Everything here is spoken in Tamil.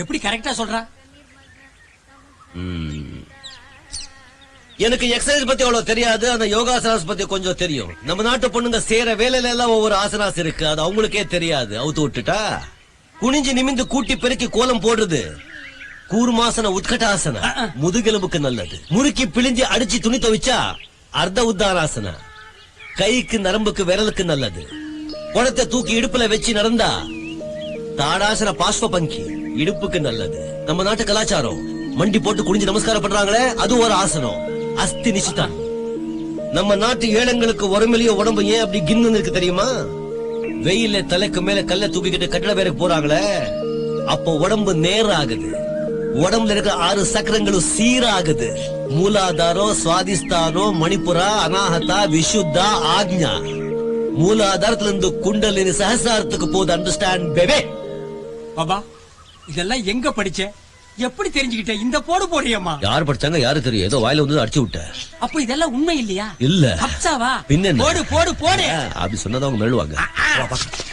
எப்படி கரெக்டா சொல்றா? எனக்கு எக்ஸசைஸ் பத்தி அவ்வளவு தெரியாது. அந்த யோகாசனாஸ் பத்தி கொஞ்சம் தெரியும். நம்ம நாட்டு பொண்ணுங்க சேர வேலையில எல்லாம் ஒவ்வொரு ஆசனாஸ் இருக்கு. அது அவங்களுக்கே தெரியாது. அவுத்து விட்டுட்டா குனிஞ்சு நிமிந்து கூட்டி பெருக்கி கோலம் போடுறது கூர்மாசன உத்கட்டாசன, முதுகெலும்புக்கு நல்லது. முறுக்கி பிழிஞ்சு அடிச்சு துணி துவைச்சா அர்த்த உத்தாராசன, கைக்கு நரம்புக்கு விரலுக்கு நல்லது. குடத்தை தூக்கி இடுப்புல வச்சு நடந்தா தாடாசன பாஸ்வ பங்கி, இடுப்புக்கு நல்லது. நம்ம நாட்டு கலாச்சாரம் மண்டி போட்டு குனிஞ்சு நமஸ்காரம் பண்றாங்களே, அது ஒரு ஆசனம். அஸ்தி நிச்சிதான். நம்ம நாட்டு ஏழங்களுக்கு உடம்புலயோ உடம்பு ஏன் அப்படி கின்னு இருக்கு தெரியுமா? வெயில தலைக்கு மேல கல்ல தூக்கிக்கிட்டு கட்டட வேலைக்கு போறாங்களே, அப்போ உடம்பு நேராகுது. உடம்புல இருக்கிற 6 சக்கரங்களும் சீராகுது. மூலாதாரம், சுவாதிஸ்தானம், மணிப்புரா, அனாஹதா, விஷுத்தா, ஆக்ஞா. மூலாதாரத்துல இருந்து குண்டலினி சஹசிராரத்துக்கு போகுது. Understand baby? பாபா, இதெல்லாம் எங்க படிச்ச? எப்படி தெரிஞ்சுக்கிட்ட? இந்த போடு போறியம்மா. யார் படிச்சாங்க யாரு தெரியும்? ஏதோ வாயில வந்து அடிச்சு விட்ட. அப்ப இதெல்லாம் உண்மை இல்லையா? இல்ல. அப்சாவா? பின்ன போடு போடு போடு. அப்படி சொன்னதான் அவங்க மெழுவாங்க.